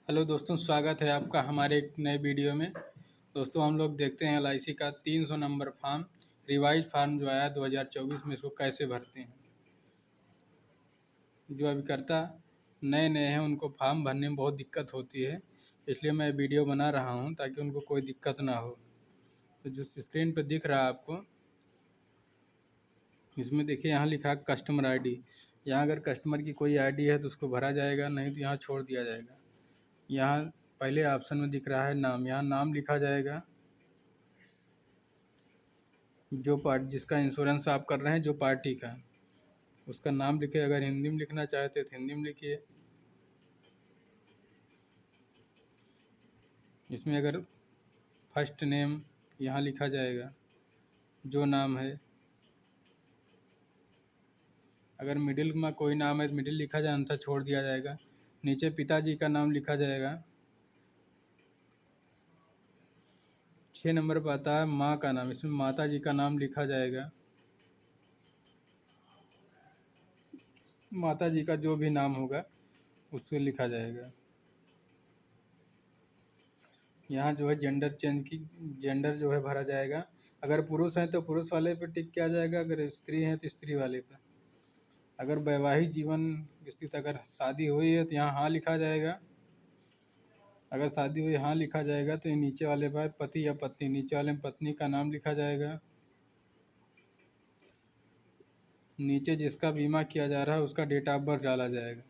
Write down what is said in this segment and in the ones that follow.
Hello दोस्तों, स्वागत है आपका हमारे एक नए वीडियो में। दोस्तों, हम लोग देखते हैं LIC का 300 नंबर फॉर्म, रिवाइज फॉर्म जो आया 2024 में, इसको कैसे भरते हैं। जो अभिकर्ता नए नए हैं उनको फॉर्म भरने में बहुत दिक्कत होती है, इसलिए मैं वीडियो बना रहा हूं ताकि उनको कोई दिक्कत ना हो। तो जो स्क्रीन पर दिख रहा है आपको, इसमें देखिए यहाँ लिखा है कस्टमर ID। यहाँ अगर कस्टमर की कोई ID है तो उसको भरा जाएगा, नहीं तो यहाँ छोड़ दिया जाएगा। यहाँ पहले ऑप्शन में दिख रहा है नाम, यहाँ नाम लिखा जाएगा। जो पार्टी जिसका इंश्योरेंस आप कर रहे हैं, जो पार्टी का, उसका नाम लिखे। अगर हिंदी में लिखना चाहते तो हिंदी में लिखिए। इसमें अगर फर्स्ट नेम यहाँ लिखा जाएगा, जो नाम है। अगर मिडिल में कोई नाम है तो मिडिल लिखा जाए, अन्यथा छोड़ दिया जाएगा। नीचे पिताजी का नाम लिखा जाएगा। 6 नंबर पर आता है माँ का नाम, इसमें माता जी का नाम लिखा जाएगा। माता जी का जो भी नाम होगा उससे लिखा जाएगा। यहाँ जो है जेंडर जो है भरा जाएगा। अगर पुरुष हैं तो पुरुष वाले पे टिक किया जाएगा, अगर स्त्री हैं तो स्त्री वाले पे। अगर वैवाहिक जीवन स्थित, अगर शादी हुई है तो यहाँ हाँ लिखा जाएगा। अगर शादी हुई हाँ लिखा जाएगा, तो ये नीचे वाले पर पति या पत्नी, नीचे वाले में पत्नी का नाम लिखा जाएगा। नीचे जिसका बीमा किया जा रहा है उसका डेट ऑफ बर्थ डाला जाएगा।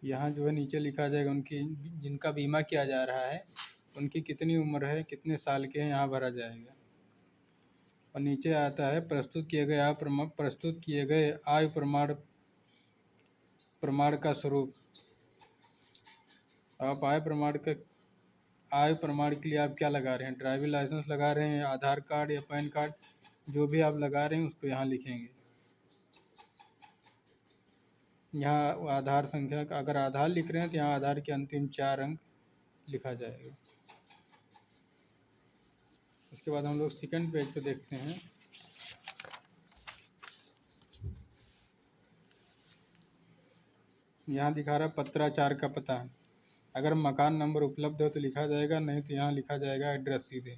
यहाँ जो है नीचे लिखा जाएगा उनकी, जिनका बीमा किया जा रहा है उनकी कितनी उम्र है, कितने साल के हैं, यहाँ भरा जाएगा। और नीचे आता है प्रस्तुत किए गए आयु प्रमाण का स्वरूप। आप आयु प्रमाण के लिए आप क्या लगा रहे हैं, ड्राइविंग लाइसेंस लगा रहे हैं, आधार कार्ड या पैन कार्ड, जो भी आप लगा रहे हैं उसको यहाँ लिखेंगे। यहाँ आधार संख्या का, अगर आधार लिख रहे हैं तो यहाँ आधार के अंतिम 4 अंक लिखा जाएगा। उसके बाद हम लोग सेकंड पेज पे देखते हैं। यहाँ दिखा रहा है पत्राचार का पता। अगर मकान नंबर उपलब्ध हो तो लिखा जाएगा, नहीं तो यहाँ लिखा जाएगा एड्रेस सीधे।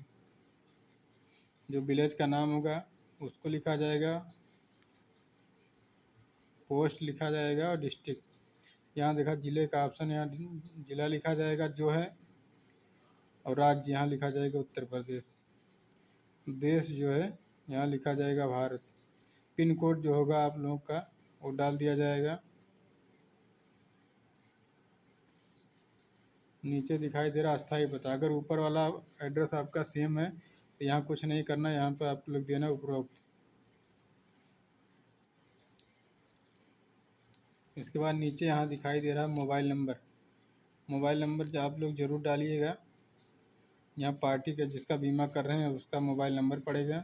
जो विलेज का नाम होगा उसको लिखा जाएगा, पोस्ट लिखा जाएगा और डिस्ट्रिक्ट। यहाँ देखा जिले का ऑप्शन, यहाँ जिला लिखा जाएगा जो है, और राज्य यहाँ लिखा जाएगा उत्तर प्रदेश। देश जो है यहाँ लिखा जाएगा भारत। पिन कोड जो होगा आप लोगों का वो डाल दिया जाएगा। नीचे दिखाई दे रहा अस्थायी पता। अगर ऊपर वाला एड्रेस आपका सेम है तो यहाँ कुछ नहीं करना, यहाँ पर आप लोग देना उपरोक्त। इसके बाद नीचे यहाँ दिखाई दे रहा है मोबाइल नंबर। मोबाइल नंबर जो आप लोग ज़रूर डालिएगा। यहाँ पार्टी का जिसका बीमा कर रहे हैं उसका मोबाइल नंबर पड़ेगा।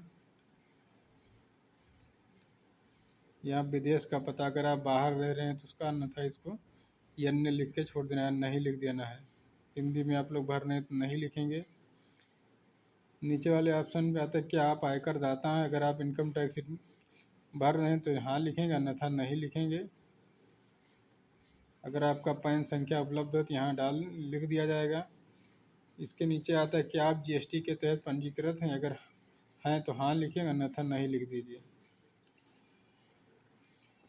यहाँ विदेश का पता, अगर आप बाहर रह रहे हैं तो उसका, अन्यथा इसको अन्य लिख के छोड़ देना है, नहीं लिख देना है। हिंदी में आप लोग भर रहे हैं तो नहीं लिखेंगे। नीचे वाले ऑप्शन पे आता है क्या आप आयकर दाता हैं। अगर आप इनकम टैक्स भर रहे हैं तो हाँ लिखेंगे, अन्यथा नहीं लिखेंगे। अगर आपका पैन संख्या उपलब्ध हो तो यहाँ लिख दिया जाएगा। इसके नीचे आता है क्या आप GST के तहत पंजीकृत हैं। अगर हैं तो हाँ लिखेंगे, अन्यथा नहीं लिख दीजिए।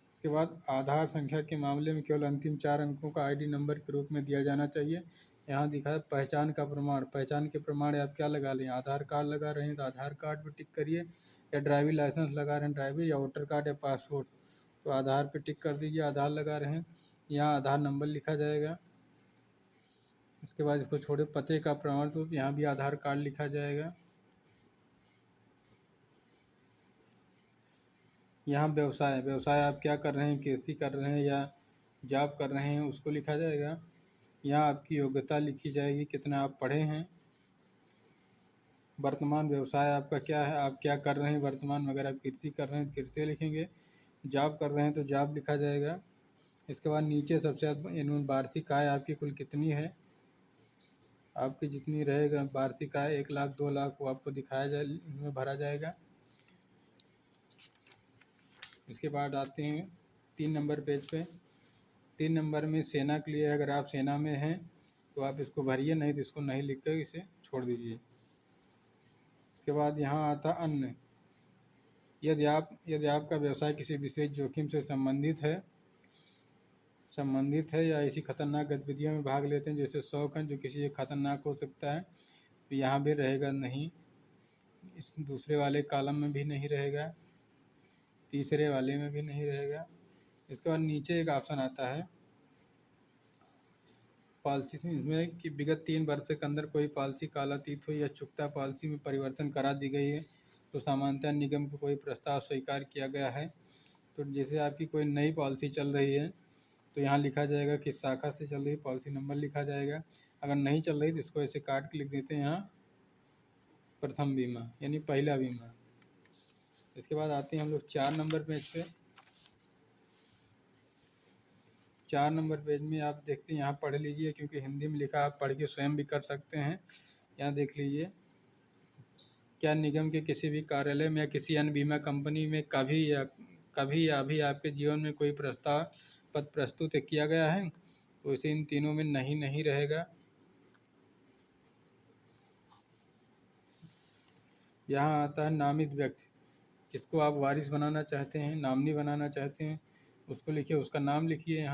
इसके बाद आधार संख्या के मामले में केवल अंतिम 4 अंकों का ID नंबर के रूप में दिया जाना चाहिए। यहाँ दिखा है पहचान का प्रमाण। पहचान के प्रमाण आप क्या लगा रहे हैं, आधार कार्ड लगा रहे हैं तो आधार कार्ड पर टिक करिए, या ड्राइविंग लाइसेंस लगा रहे हैं ड्राइविंग, या वोटर कार्ड या पासपोर्ट तो आधार पर टिक कर दीजिए, आधार लगा रहे हैं। यहाँ आधार नंबर लिखा जाएगा। उसके बाद इसको छोड़े पते का प्रमाण, तो यहाँ भी आधार कार्ड लिखा जाएगा। यहाँ व्यवसाय आप क्या कर रहे हैं, कृषि कर रहे हैं या जॉब कर रहे हैं, उसको लिखा जाएगा। यहाँ आपकी योग्यता लिखी जाएगी, कितना आप पढ़े हैं। वर्तमान व्यवसाय आपका क्या है, आप क्या कर रहे हैं वर्तमान में। अगर आप कृषि कर रहे हैं तो कृषि लिखेंगे, जॉब कर रहे हैं तो जॉब लिखा जाएगा। इसके बाद नीचे सबसे एनुअल वार्षिक आय आपकी कुल कितनी है, आपकी जितनी रहेगा वार्षिक आय 1 लाख 2 लाख, वो आपको दिखाया जाए, भरा जाएगा। उसके बाद आते हैं 3 नंबर पेज पे। 3 नंबर में सेना के लिए, अगर आप सेना में हैं तो आप इसको भरिए, नहीं तो इसको नहीं लिख कर इसे छोड़ दीजिए। उसके बाद यहाँ आता अन्य। यदि आपका व्यवसाय किसी विशेष जोखिम से संबंधित है या ऐसी खतरनाक गतिविधियों में भाग लेते हैं जैसे शौक है जो किसी एक खतरनाक हो सकता है, तो यहाँ भी रहेगा नहीं, इस दूसरे वाले कॉलम में भी नहीं रहेगा, तीसरे वाले में भी नहीं रहेगा। इसके बाद नीचे एक ऑप्शन आता है पॉलिसी में कि विगत 3 वर्ष के अंदर कोई पॉलिसी कालातीत हुई या चुकता पॉलिसी में परिवर्तन करा दी गई है तो सामान्यतः निगम को कोई प्रस्ताव स्वीकार किया गया है। तो जैसे आपकी कोई नई पॉलिसी चल रही है तो यहाँ लिखा जाएगा कि शाखा से चल रही पॉलिसी नंबर लिखा जाएगा। अगर नहीं चल रही तो इसको ऐसे काट के लिख देते हैं यहाँ प्रथम बीमा यानी पहला बीमा। इसके बाद आते हैं हम लोग 4 नंबर पेज पे। 4 नंबर पेज में आप देखते हैं, यहाँ पढ़ लीजिए क्योंकि हिंदी में लिखा, आप पढ़ के स्वयं भी कर सकते हैं। यहाँ देख लीजिए, क्या निगम के किसी भी कार्यालय में या किसी अन्य बीमा कंपनी में कभी या अभी आपके जीवन में कोई प्रस्ताव पत्र प्रस्तुत किया गया है? तो इसे इन तीनों में नहीं रहेगा। यहाँ आता है नामित व्यक्ति, जिसको आप वारिस बनाना चाहते हैं, नामनी बनाना चाहते हैं, उसको लिखिए, उसका नाम लिखिए।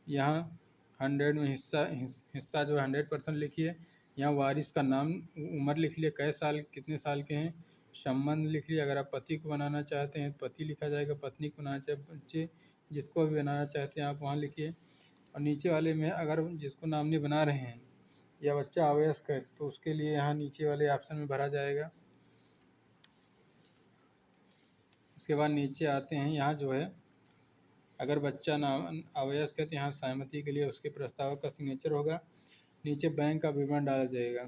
यहाँ 100 में हिस्सा जो 100% लिखिए। यहाँ वारिस का नाम, उम्र लिख लिए, कै साल कितने साल के हैं, संबंध लिख लिए। अगर आप पति को बनाना चाहते हैं तो पति लिखा जाएगा, पत्नी को बनाना चाहे, बच्चे जिसको भी बनाना चाहते हैं आप वहाँ लिखिए। और नीचे वाले में अगर जिसको नामनी बना रहे हैं या बच्चा अवयस्क है तो उसके लिए यहाँ नीचे वाले ऑप्शन में भरा जाएगा। उसके बाद नीचे आते हैं, यहाँ जो है अगर बच्चा नाम अवयस्क है तो यहाँ सहमति के लिए उसके प्रस्ताव का सिग्नेचर होगा। नीचे बैंक का विवरण डाला जाएगा।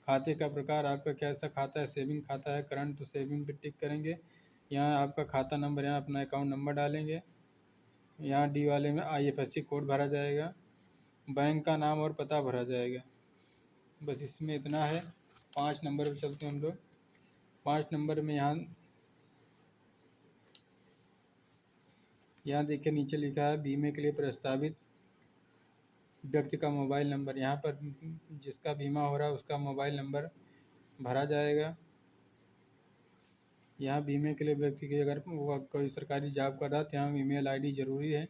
खाते का प्रकार आपका कैसा खाता है, सेविंग खाता है, करंट तो सेविंग पे टिक करेंगे। यहाँ आपका खाता नंबर, यहाँ अपना अकाउंट नंबर डालेंगे। यहाँ डी वाले में IFSC कोड भरा जाएगा, बैंक का नाम और पता भरा जाएगा। बस इसमें इतना है। 5 नंबर पर चलते हैं हम लोग। 5 नंबर में यहाँ देखिए नीचे लिखा है बीमे के लिए प्रस्तावित व्यक्ति का मोबाइल नंबर। यहाँ पर जिसका बीमा हो रहा है उसका मोबाइल नंबर भरा जाएगा। यहाँ बीमे के लिए व्यक्ति की अगर वो कोई सरकारी जॉब कर रहा है तो यहाँ ईमेल ID जरूरी है।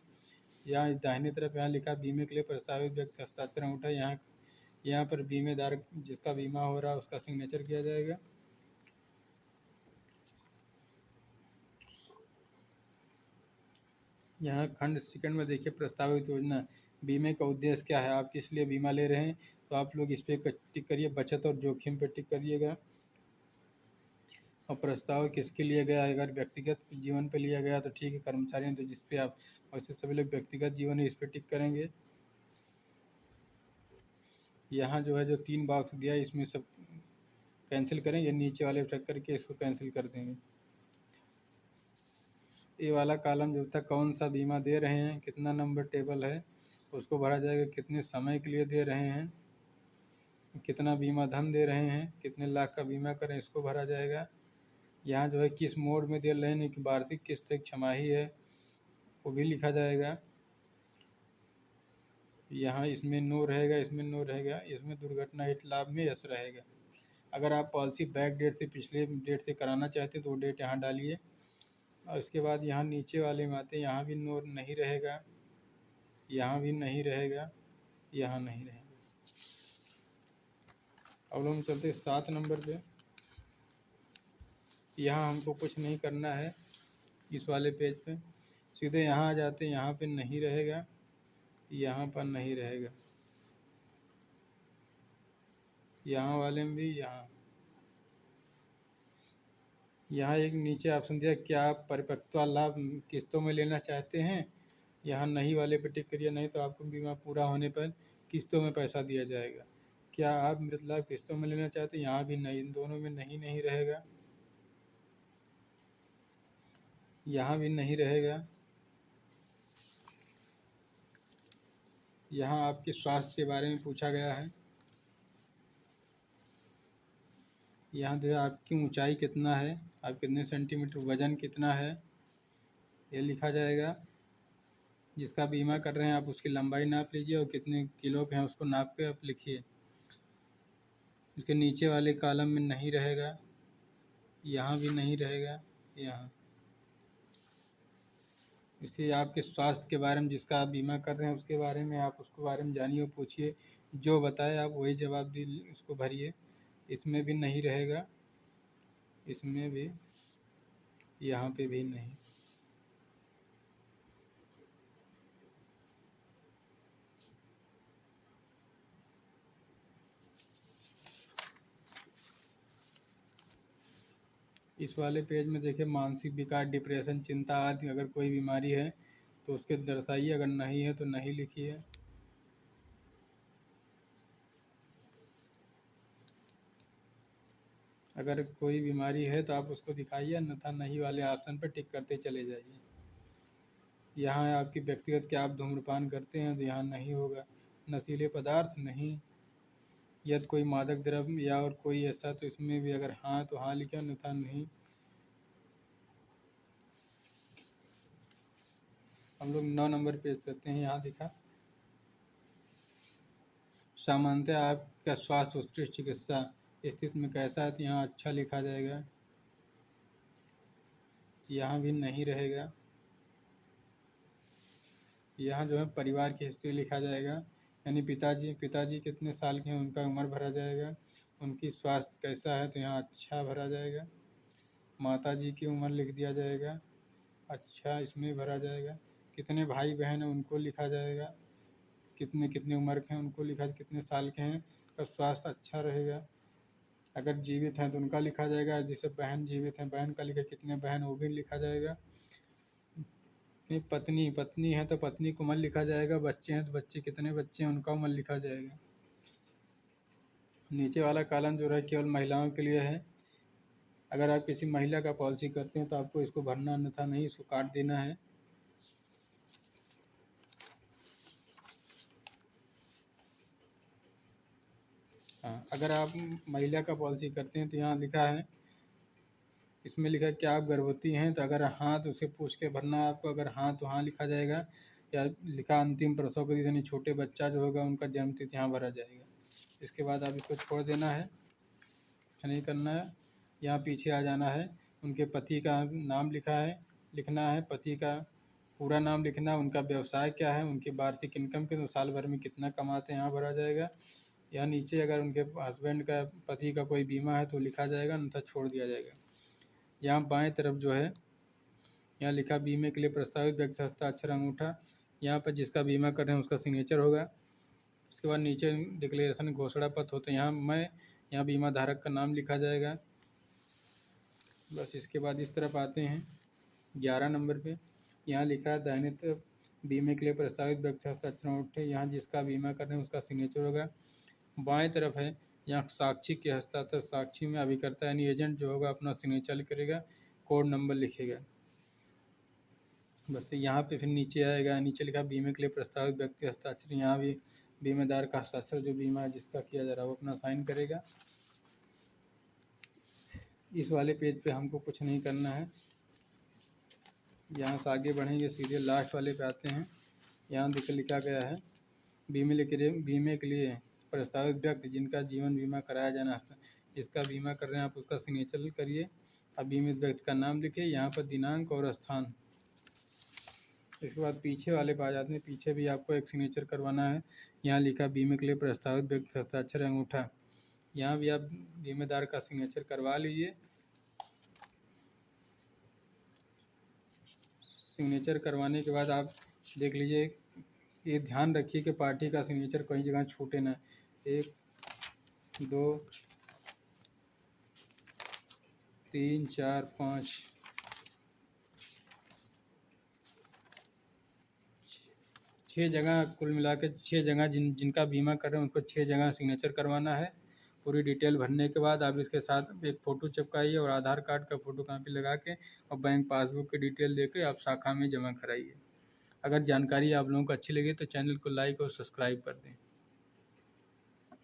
यहाँ दाहिने तरफ यहाँ लिखा बीमे के लिए प्रस्तावित व्यक्ति हस्ताक्षर अंगूठा, यहाँ पर बीमेदार जिसका बीमा हो रहा है उसका सिग्नेचर किया जाएगा। यहाँ खंड सेकंड में देखिए प्रस्तावित योजना, बीमे का उद्देश्य क्या है, आप किस लिए बीमा ले रहे हैं, तो आप लोग इस पर टिक करिए, बचत और जोखिम पे टिक करिएगा। और प्रस्ताव किसके लिए गया है, अगर व्यक्तिगत जीवन पे लिया गया तो ठीक है, कर्मचारी हैं तो जिस पे आप, वैसे सभी लोग व्यक्तिगत जीवन है इस पर टिक करेंगे। यहाँ जो है जो 3 बॉक्स दिया है इसमें सब कैंसिल करेंगे, नीचे वाले चेक करके इसको कैंसिल कर देंगे। ये वाला कॉलम जो था कौन सा बीमा दे रहे हैं, कितना नंबर टेबल है उसको भरा जाएगा, कितने समय के लिए दे रहे हैं, कितना बीमा धन दे रहे हैं, कितने लाख का बीमा करें इसको भरा जाएगा। यहाँ जो है किस मोड में दे रहे हैं कि वार्षिक किस्त एक छमाही है वो भी लिखा जाएगा। यहाँ इसमें नो रहेगा, इसमें नो रहेगा, इसमें दुर्घटना हित लाभ में यस रहेगा। अगर आप पॉलिसी बैक डेट से पिछले डेट से कराना चाहते हैं तो वो डेट यहाँ डालिए। और उसके बाद यहाँ नीचे वाले में आते हैं, यहाँ भी नो नहीं रहेगा, यहाँ भी नहीं रहेगा, यहाँ नहीं रहेगा। अब हम चलते 7 नंबर पे। यहाँ हमको कुछ नहीं करना है इस वाले पेज पे, सीधे यहाँ आ जाते हैं, यहाँ पे नहीं रहेगा, यहाँ पर नहीं रहेगा, यहाँ वाले में भी, यहाँ एक नीचे ऑप्शन दिया, क्या आप परिपक्वता लाभ किस्तों में लेना चाहते हैं, यहाँ नहीं वाले पे टिक करिए, नहीं तो आपको बीमा पूरा होने पर किस्तों में पैसा दिया जाएगा। क्या आप मृत लाभ किस्तों में लेना चाहते हैं, यहाँ भी नहीं, इन दोनों में नहीं रहेगा, यहाँ भी नहीं रहेगा। यहाँ आपके स्वास्थ्य के बारे में पूछा गया है, यहाँ जो है आपकी ऊंचाई कितना है, आप कितने सेंटीमीटर, वजन कितना है, ये लिखा जाएगा। जिसका बीमा कर रहे हैं आप उसकी लंबाई नाप लीजिए और कितने किलो के हैं उसको नाप के आप लिखिए। इसके नीचे वाले कॉलम में नहीं रहेगा, यहाँ भी नहीं रहेगा, यहाँ। इसलिए आपके स्वास्थ्य के बारे में, जिसका आप बीमा कर रहे हैं उसके बारे में आप उसके बारे में जानिए और पूछिए, जो बताए आप वही जवाब भी उसको भरिए। इसमें भी नहीं रहेगा, इसमें भी, यहाँ पे भी नहीं। इस वाले पेज में देखिए, मानसिक विकार, डिप्रेशन, चिंता आदि अगर कोई बीमारी है तो उसके दर्शाइए, अगर नहीं है तो नहीं लिखिए। अगर कोई बीमारी है तो आप उसको दिखाइए, अन्यथा नहीं वाले ऑप्शन पर टिक करते चले जाइए। यहाँ है आपकी व्यक्तिगत, क्या आप धूम्रपान करते हैं, तो यहाँ नहीं होगा। नशीले पदार्थ नहीं। यदि कोई मादक द्रव्य या और कोई ऐसा, तो इसमें भी अगर हाँ तो हाँ लिखें, अन्यथा नहीं। हम लोग 9 नंबर पेज करते हैं। यहाँ दिखा, सामान्यतः आपका स्वास्थ्य उत्कृष्ट चिकित्सा स्थिति में कैसा है, तो यहाँ अच्छा लिखा जाएगा, यहाँ भी नहीं रहेगा। यहाँ जो है परिवार की हिस्ट्री लिखा जाएगा, यानी पिताजी कितने साल के हैं उनका उम्र भरा जाएगा। उनकी स्वास्थ्य कैसा है, तो यहाँ अच्छा भरा जाएगा। माताजी की उम्र लिख दिया जाएगा, अच्छा इसमें भरा जाएगा। कितने भाई बहन हैं उनको लिखा जाएगा, कितने कितने उम्र के हैं उनको लिखा, कितने साल के हैं, का स्वास्थ्य अच्छा रहेगा। अगर जीवित हैं तो उनका लिखा जाएगा, जैसे बहन जीवित हैं बहन का लिखा, कितने बहन वो भी लिखा जाएगा। पत्नी है तो पत्नी को उम्र लिखा जाएगा। बच्चे हैं तो बच्चे कितने बच्चे हैं उनका उम्र लिखा जाएगा। नीचे वाला कॉलम जो है केवल महिलाओं के लिए है। अगर आप किसी महिला का पॉलिसी करते हैं तो आपको इसको भरना, अन्यथा नहीं, इसको काट देना है। हाँ, अगर आप महिला का पॉलिसी करते हैं तो यहाँ लिखा है, इसमें लिखा है कि आप गर्भवती हैं, तो अगर हाँ तो उसे पूछ के भरना है आपको। अगर हाँ तो हाँ लिखा जाएगा, या लिखा अंतिम प्रसव के यानी छोटे बच्चा जो होगा उनका जन्म तिथि यहाँ भरा जाएगा। इसके बाद आप इसको छोड़ देना है, नहीं करना है। यहाँ पीछे आ जाना है, उनके पति का नाम लिखना है, पति का पूरा नाम लिखना, उनका व्यवसाय क्या है, उनकी वार्षिक इनकम के, तो साल भर में कितना कमाते हैं यहाँ भरा जाएगा। यहाँ नीचे अगर उनके हस्बैंड का, पति का कोई बीमा है तो लिखा जाएगा, अन्यथा छोड़ दिया जाएगा। यहाँ बाएं तरफ जो है, यहाँ लिखा बीमे के लिए प्रस्तावित व्यक्ति हस्ताक्षर अंगूठा, यहाँ पर जिसका बीमा कर रहे हैं उसका सिग्नेचर होगा। उसके बाद नीचे डिक्लेरेशन घोषणा पत्र होते हैं, यहाँ बीमा धारक का नाम लिखा जाएगा। बस इसके बाद इस तरफ आते हैं 11 नंबर पे, यहाँ लिखा है दाहिने तरफ बीमे के लिए प्रस्तावित व्यक्ति हस्ताक्षर अंगूठे, यहाँ जिसका बीमा कर रहे हैं उसका सिग्नेचर होगा। बाएं तरफ है, यहाँ साक्षी के हस्ताक्षर, साक्षी में अभिकर्ता यानी एजेंट जो होगा अपना सिग्नेचर करेगा, कोड नंबर लिखेगा। बस यहाँ पे फिर नीचे आएगा, नीचे लिखा बीमे के लिए प्रस्तावित व्यक्ति हस्ताक्षर, यहाँ भी बीमेदार का हस्ताक्षर, जो बीमा जिसका किया जा रहा है वो अपना साइन करेगा। इस वाले पेज पे हमको कुछ नहीं करना है। यहाँ से आगे बढ़ेंगे, सीधे लास्ट वाले पे आते हैं। यहाँ लिखा गया है बीमे के लिए प्रस्तावित व्यक्ति जिनका जीवन बीमा कराया जाना है, जिसका बीमा कर रहे हैं आप उसका सिग्नेचर करिए। अब बीमित व्यक्ति का नाम लिखिए, यहाँ पर दिनांक और स्थान। इसके बाद पीछे वाले पे आ जाते हैं, पीछे भी आपको एक सिग्नेचर करवाना है। यहाँ लिखा बीमे के लिए प्रस्तावित व्यक्ति हस्ताक्षर अंगूठा, यहाँ भी आप बीमेदार का सिग्नेचर करवा लीजिए। सिग्नेचर करवाने के बाद आप देख लीजिए, ये ध्यान रखिए कि पार्टी का सिग्नेचर कहीं जगह छूटे ना। 1 2 3 4 5 6 जगह, कुल मिला के 6 जगह जिनका बीमा कर रहे हैं उनको 6 जगह सिग्नेचर करवाना है। पूरी डिटेल भरने के बाद आप इसके साथ एक फ़ोटो चिपकाइए और आधार कार्ड का फ़ोटो कॉपी लगा के और बैंक पासबुक की डिटेल दे के आप शाखा में जमा कराइए। अगर जानकारी आप लोगों को अच्छी लगी तो चैनल को लाइक और सब्सक्राइब कर दें।